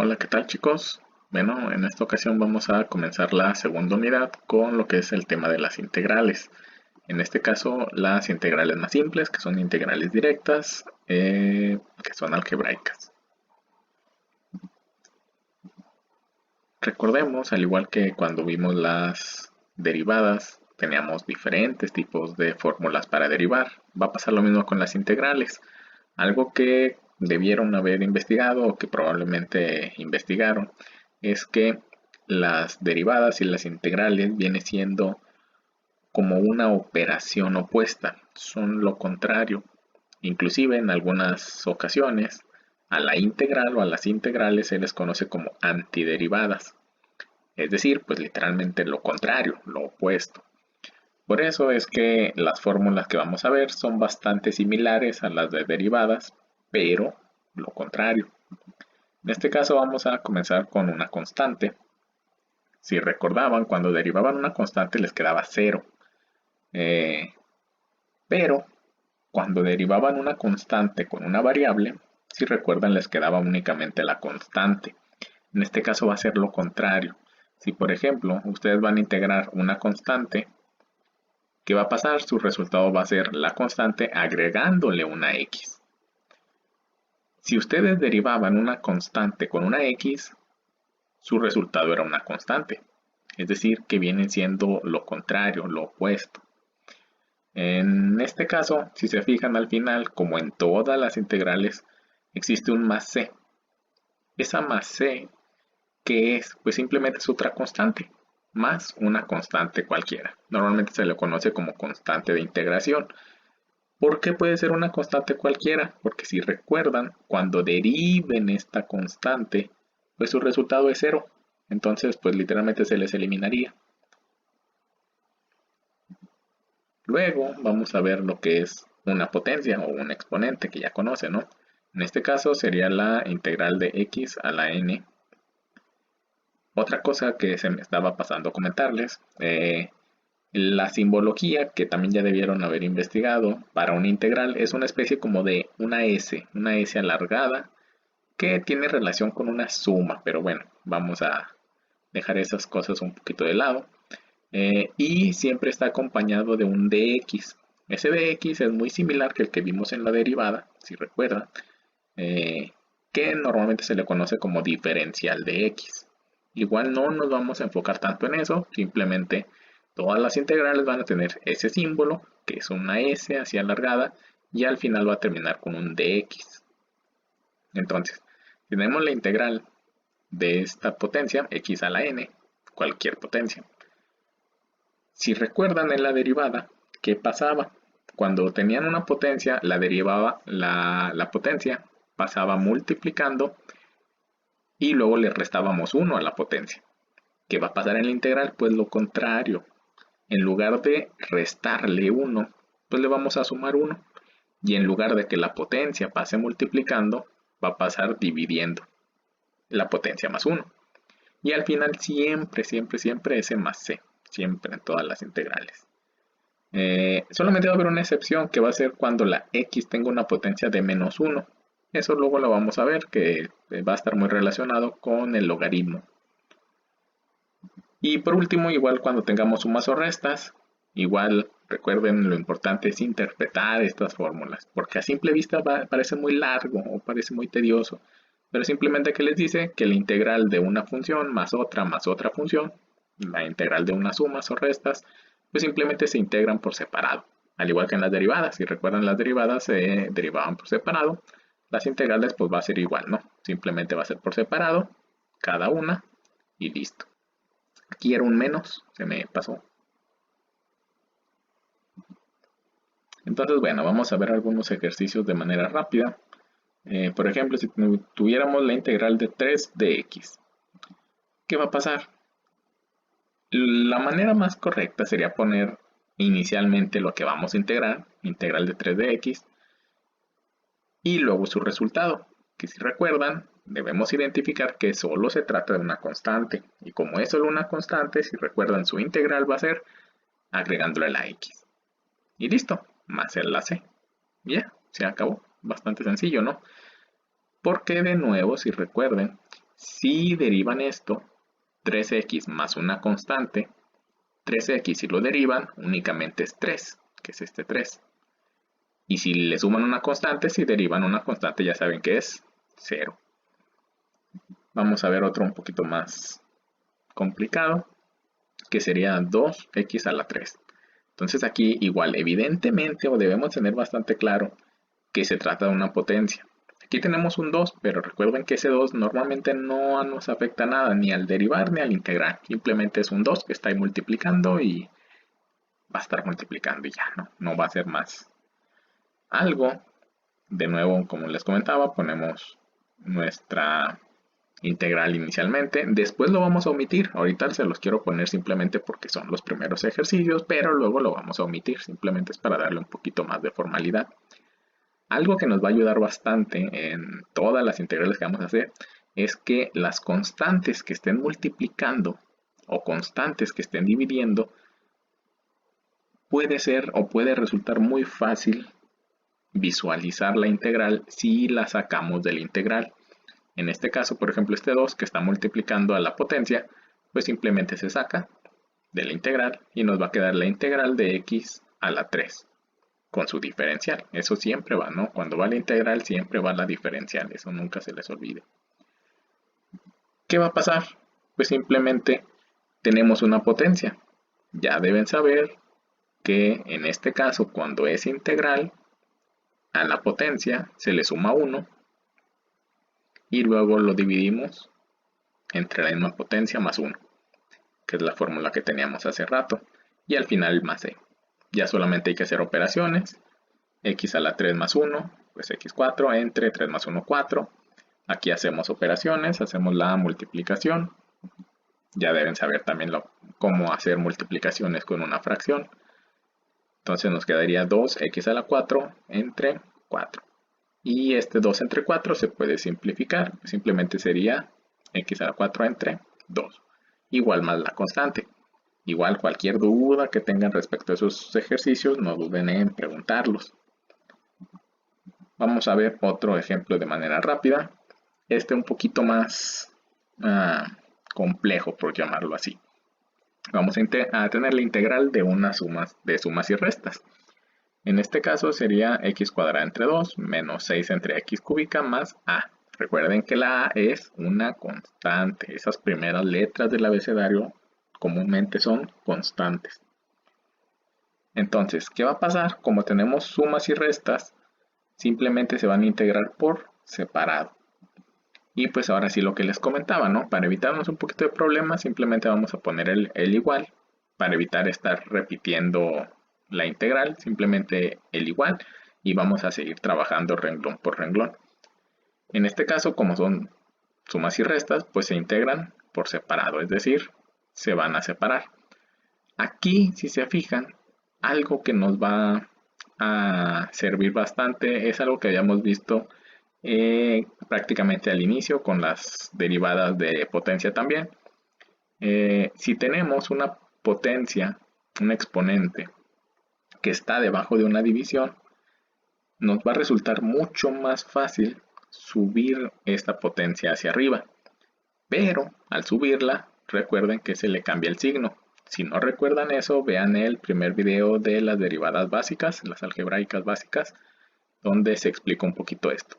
Hola, ¿qué tal chicos? Bueno, en esta ocasión vamos a comenzar la segunda unidad con lo que es el tema de las integrales. En este caso, las integrales más simples, que son integrales directas, que son algebraicas. Recordemos, al igual que cuando vimos las derivadas, teníamos diferentes tipos de fórmulas para derivar. Va a pasar lo mismo con las integrales. Algo que debieron haber investigado o que probablemente investigaron es que las derivadas y las integrales vienen siendo como una operación opuesta, son lo contrario. Inclusive en algunas ocasiones a la integral o a las integrales se les conoce como antiderivadas, es decir, pues literalmente lo contrario, lo opuesto. Por eso es que las fórmulas que vamos a ver son bastante similares a las de derivadas, pero lo contrario. En este caso vamos a comenzar con una constante. Si recordaban, cuando derivaban una constante les quedaba cero. Eh, pero cuando derivaban una constante con una variable, si recuerdan les quedaba únicamente la constante. En este caso va a ser lo contrario. Si por ejemplo ustedes van a integrar una constante, ¿qué va a pasar? Su resultado va a ser la constante agregándole una x. Si ustedes derivaban una constante con una x, su resultado era una constante. Es decir, que vienen siendo lo contrario, lo opuesto. En este caso, si se fijan al final, como en todas las integrales, existe un más c. Esa más c, ¿qué es? Pues simplemente es otra constante, más una constante cualquiera. Normalmente se le conoce como constante de integración. ¿Por qué puede ser una constante cualquiera? Porque si recuerdan, cuando deriven esta constante, pues su resultado es cero. Entonces, pues literalmente se les eliminaría. Luego vamos a ver lo que es una potencia o un exponente que ya conoce, ¿no? En este caso sería la integral de x a la n. Otra cosa que se me estaba pasando a comentarles, la simbología, que también ya debieron haber investigado, para una integral es una especie como de una S alargada, que tiene relación con una suma, pero bueno, vamos a dejar esas cosas un poquito de lado. Y siempre está acompañado de un dx. Ese dx es muy similar que el que vimos en la derivada, si recuerdan, eh, que normalmente se le conoce como diferencial de x. Igual no nos vamos a enfocar tanto en eso, simplemente todas las integrales van a tener ese símbolo, que es una S así alargada, y al final va a terminar con un dx. Entonces, tenemos la integral de esta potencia, x a la n, cualquier potencia. Si recuerdan en la derivada, ¿qué pasaba? Cuando tenían una potencia, la potencia pasaba multiplicando y luego le restábamos 1 a la potencia. ¿Qué va a pasar en la integral? Pues lo contrario. En lugar de restarle 1, pues le vamos a sumar 1. Y en lugar de que la potencia pase multiplicando, va a pasar dividiendo la potencia más 1. Y al final siempre, siempre, siempre ese más c. Siempre en todas las integrales. Solamente va a haber una excepción que va a ser cuando la x tenga una potencia de menos 1. Eso luego lo vamos a ver, que va a estar muy relacionado con el logaritmo. Y por último, igual cuando tengamos sumas o restas, igual recuerden lo importante es interpretar estas fórmulas, porque a simple vista parece muy largo o parece muy tedioso, pero simplemente que les dice que la integral de una función más otra función, la integral de unas sumas o restas, pues simplemente se integran por separado. Al igual que en las derivadas, si recuerdan las derivadas se derivaban por separado, las integrales pues va a ser igual, ¿no? Simplemente va a ser por separado, cada una y listo. Aquí era un menos, se me pasó. Entonces, bueno, vamos a ver algunos ejercicios de manera rápida. Por ejemplo, si tuviéramos la integral de 3 de x, ¿qué va a pasar? La manera más correcta sería poner inicialmente lo que vamos a integrar, integral de 3 de x, y luego su resultado, que si recuerdan, debemos identificar que solo se trata de una constante, y como es solo una constante, si recuerdan, su integral va a ser agregándole la x. Y listo, más el la c. Ya, se acabó. Bastante sencillo, ¿no? Porque de nuevo, si recuerden, Si derivan esto, 3x más una constante, 3x si lo derivan únicamente es 3, que es este 3. Y si le suman una constante, si derivan una constante ya saben que es 0. Vamos a ver otro un poquito más complicado, que sería 2x a la 3. Entonces aquí igual, evidentemente, o debemos tener bastante claro que se trata de una potencia. Aquí tenemos un 2, pero recuerden que ese 2 normalmente no nos afecta nada, ni al derivar ni al integrar. Simplemente es un 2 que está ahí multiplicando y va a estar multiplicando y ya, no va a ser más. Algo, de nuevo, como les comentaba, ponemos nuestra integral inicialmente, después lo vamos a omitir, ahorita se los quiero poner simplemente porque son los primeros ejercicios, pero luego lo vamos a omitir, simplemente es para darle un poquito más de formalidad. Algo que nos va a ayudar bastante en todas las integrales que vamos a hacer es que las constantes que estén multiplicando o constantes que estén dividiendo puede ser o puede resultar muy fácil visualizar la integral si la sacamos de la integral. En este caso, por ejemplo, este 2 que está multiplicando a la potencia, pues simplemente se saca de la integral y nos va a quedar la integral de x a la 3 con su diferencial. Eso siempre va, ¿no? Cuando va la integral siempre va la diferencial, eso nunca se les olvide. ¿Qué va a pasar? Pues simplemente tenemos una potencia. Ya deben saber que en este caso cuando es integral a la potencia se le suma 1 y luego lo dividimos entre la misma potencia más 1, que es la fórmula que teníamos hace rato, y al final más e. Ya solamente hay que hacer operaciones, x a la 3 más 1, pues x4 entre 3 más 1, 4. Aquí hacemos operaciones, hacemos la multiplicación. Ya deben saber también cómo hacer multiplicaciones con una fracción. Entonces nos quedaría 2x a la 4 entre 4. Y este 2 entre 4 se puede simplificar. Simplemente sería x a la 4 entre 2. Igual más la constante. Igual cualquier duda que tengan respecto a esos ejercicios, no duden en preguntarlos. Vamos a ver otro ejemplo de manera rápida. Este un poquito más complejo, por llamarlo así. Vamos a tener la integral de unas sumas y restas. En este caso sería x cuadrada entre 2 menos 6 entre x cúbica más a. Recuerden que la a es una constante. Esas primeras letras del abecedario comúnmente son constantes. Entonces, ¿qué va a pasar? Como tenemos sumas y restas, simplemente se van a integrar por separado. Y pues ahora sí lo que les comentaba, ¿no? Para evitarnos un poquito de problemas, simplemente vamos a poner el igual. Para evitar estar repitiendo la integral, simplemente el igual. Y vamos a seguir trabajando renglón por renglón. En este caso, como son sumas y restas, pues se integran por separado, es decir, se van a separar. Aquí, si se fijan, algo que nos va a servir bastante es algo que habíamos visto prácticamente al inicio con las derivadas de potencia también. Si tenemos una potencia, un exponente que está debajo de una división, nos va a resultar mucho más fácil subir esta potencia hacia arriba. Pero al subirla, recuerden que se le cambia el signo. Si no recuerdan eso, vean el primer video de las derivadas básicas, las algebraicas básicas, donde se explica un poquito esto.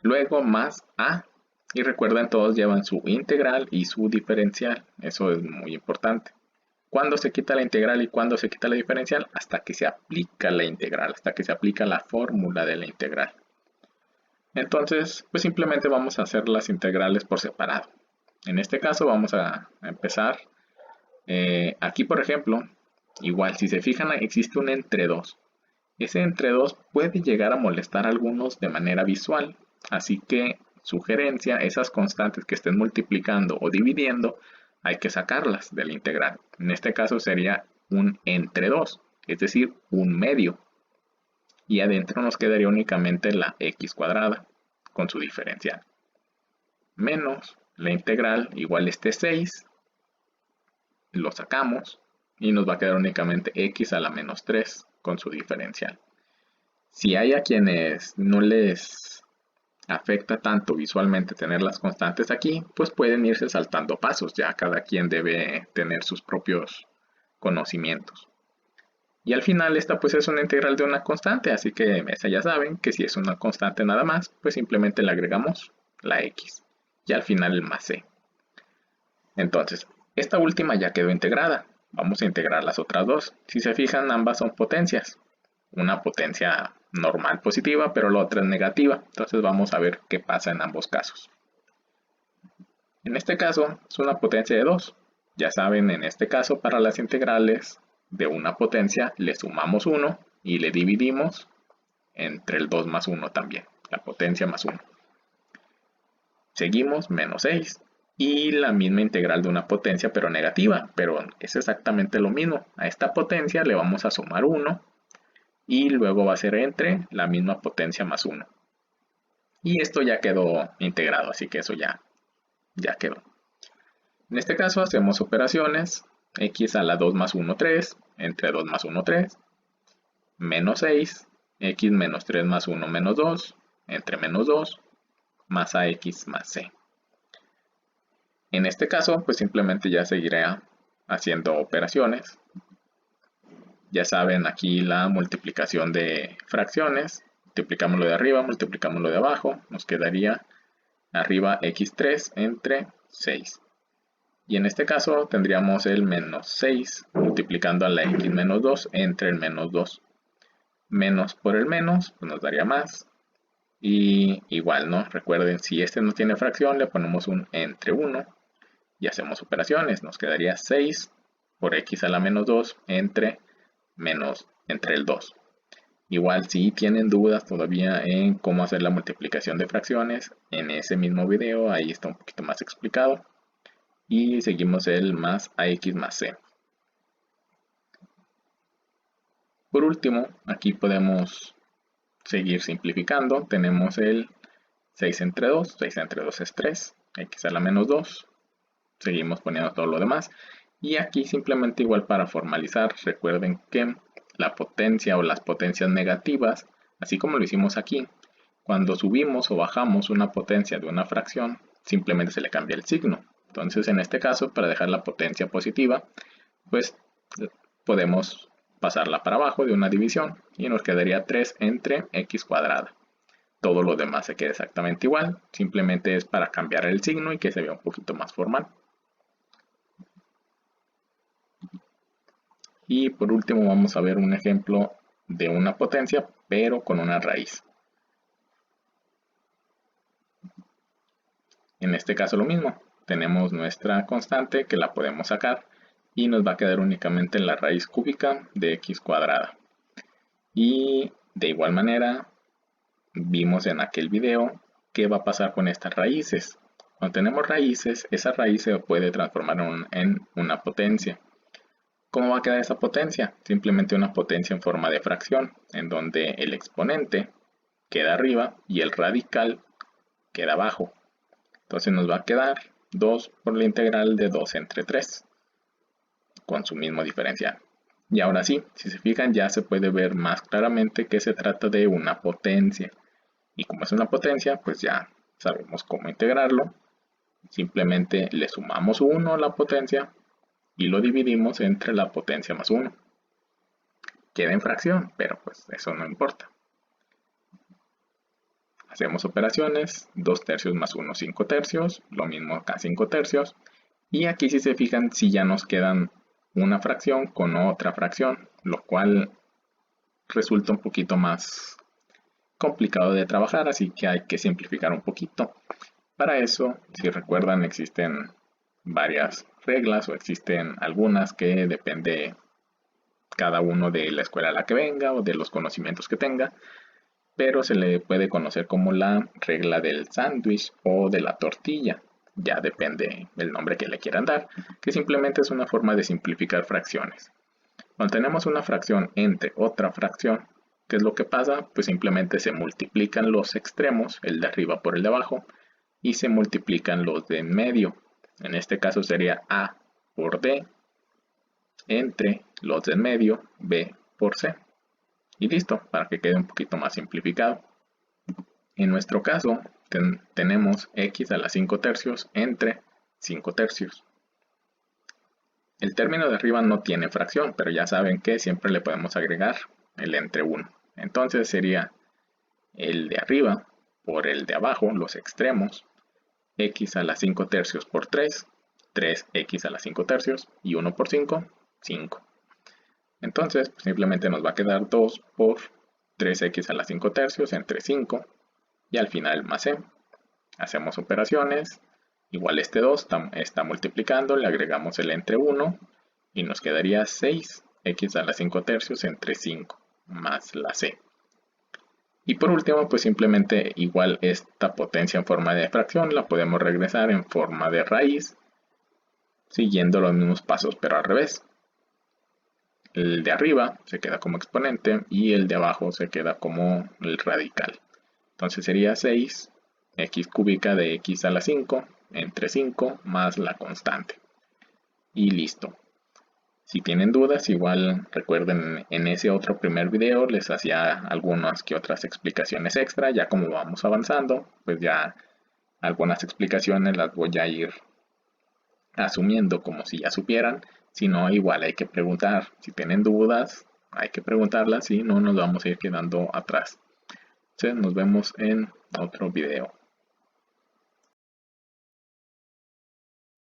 Luego más a, y recuerden todos llevan su integral y su diferencial, eso es muy importante. ¿Cuándo se quita la integral y cuándo se quita la diferencial? Hasta que se aplica la integral, hasta que se aplica la fórmula de la integral. Entonces, pues simplemente vamos a hacer las integrales por separado. En este caso vamos a empezar. Aquí, por ejemplo, igual, si se fijan, existe un entre 2. Ese entre 2 puede llegar a molestar a algunos de manera visual. Así que, sugerencia, esas constantes que estén multiplicando o dividiendo, hay que sacarlas de la integral. En este caso sería un entre 2, es decir, un medio. Y adentro nos quedaría únicamente la x cuadrada con su diferencial. Menos la integral igual este 6, lo sacamos y nos va a quedar únicamente x a la menos 3 con su diferencial. Si hay a quienes no les afecta tanto visualmente tener las constantes aquí, pues pueden irse saltando pasos, ya cada quien debe tener sus propios conocimientos. Y al final esta pues es una integral de una constante, así que esa ya saben que si es una constante nada más, pues simplemente le agregamos la x y al final el más c. Entonces, esta última ya quedó integrada. Vamos a integrar las otras dos. Si se fijan, ambas son potencias. Una potencia normal positiva, pero la otra es negativa. Entonces vamos a ver qué pasa en ambos casos. En este caso es una potencia de 2. Ya saben, en este caso para las integrales de una potencia le sumamos 1 y le dividimos entre el 2 más 1 también, la potencia más 1. Seguimos menos 6 y la misma integral de una potencia pero negativa, pero es exactamente lo mismo. A esta potencia le vamos a sumar 1 y luego va a ser entre la misma potencia más 1. Y esto ya quedó integrado, así que eso ya quedó. En este caso hacemos operaciones, x a la 2 más 1, 3, entre 2 más 1, 3, menos 6, x menos 3 más 1, menos 2, entre menos 2, más ax más c. En este caso, pues simplemente ya seguiré haciendo operaciones. Ya saben, aquí la multiplicación de fracciones. Multiplicamos lo de arriba, multiplicamos lo de abajo. Nos quedaría arriba x3 entre 6. Y en este caso tendríamos el menos 6 multiplicando a la x menos 2 entre el menos 2. Menos por el menos, pues nos daría más. Y igual, ¿no? Recuerden, si este no tiene fracción, le ponemos un entre 1 y hacemos operaciones. Nos quedaría 6 por x a la menos 2 entre el 2. Igual, si tienen dudas todavía en cómo hacer la multiplicación de fracciones, en ese mismo video ahí está un poquito más explicado. Y seguimos el más ax más c. Por último, aquí podemos seguir simplificando. Tenemos el 6 entre 2. 6 entre 2 es 3. X a la menos 2. Seguimos poniendo todo lo demás. Y aquí simplemente igual para formalizar, recuerden que la potencia o las potencias negativas, así como lo hicimos aquí, cuando subimos o bajamos una potencia de una fracción, simplemente se le cambia el signo. Entonces, en este caso, para dejar la potencia positiva, pues podemos pasarla para abajo de una división y nos quedaría 3 entre x cuadrada. Todo lo demás se queda exactamente igual, simplemente es para cambiar el signo y que se vea un poquito más formal. Y por último vamos a ver un ejemplo de una potencia, pero con una raíz. En este caso lo mismo, tenemos nuestra constante que la podemos sacar y nos va a quedar únicamente la raíz cúbica de x cuadrada. Y de igual manera, vimos en aquel video qué va a pasar con estas raíces. Cuando tenemos raíces, esa raíz se puede transformar en una potencia. ¿Cómo va a quedar esa potencia? Simplemente una potencia en forma de fracción, en donde el exponente queda arriba y el radical queda abajo. Entonces nos va a quedar 2 por la integral de 2 entre 3, con su mismo diferencial. Y ahora sí, si se fijan ya se puede ver más claramente que se trata de una potencia. Y como es una potencia, pues ya sabemos cómo integrarlo. Simplemente le sumamos 1 a la potencia y lo dividimos entre la potencia más 1. Queda en fracción, pero pues eso no importa. Hacemos operaciones, 2 tercios más 1, 5 tercios, lo mismo acá 5 tercios. Y aquí si se fijan, si ya nos quedan una fracción con otra fracción, lo cual resulta un poquito más complicado de trabajar, así que hay que simplificar un poquito. Para eso, si recuerdan, existen varias reglas o existen algunas que depende cada uno de la escuela a la que venga o de los conocimientos que tenga, pero se le puede conocer como la regla del sándwich o de la tortilla. Ya depende del nombre que le quieran dar, que simplemente es una forma de simplificar fracciones. Cuando tenemos una fracción entre otra fracción, ¿qué es lo que pasa? Pues simplemente se multiplican los extremos, el de arriba por el de abajo, y se multiplican los de en medio. En este caso sería A por D entre los de en medio, B por C. Y listo, para que quede un poquito más simplificado. En nuestro caso, tenemos x a la 5 tercios entre 5 tercios. El término de arriba no tiene fracción, pero ya saben que siempre le podemos agregar el entre 1. Entonces sería el de arriba por el de abajo, los extremos, x a la 5 tercios por 3, 3x a la 5 tercios, y 1 por 5, 5. Entonces, pues, simplemente nos va a quedar 2 por 3x a la 5 tercios entre 5, y al final más c. Hacemos operaciones, igual este 2 está multiplicando, le agregamos el entre 1, y nos quedaría 6x a la 5 tercios entre 5, más la c. Y por último, pues simplemente igual esta potencia en forma de fracción la podemos regresar en forma de raíz, siguiendo los mismos pasos pero al revés. El de arriba se queda como exponente y el de abajo se queda como el radical. Entonces sería 6x cúbica de x a la 5 entre 5 más la constante. Y listo. Si tienen dudas, igual recuerden en ese otro primer video les hacía algunas que otras explicaciones extra. Ya como vamos avanzando, pues ya algunas explicaciones las voy a ir asumiendo como si ya supieran. Si no, igual hay que preguntar. Si tienen dudas, hay que preguntarlas y no nos vamos a ir quedando atrás. Entonces nos vemos en otro video.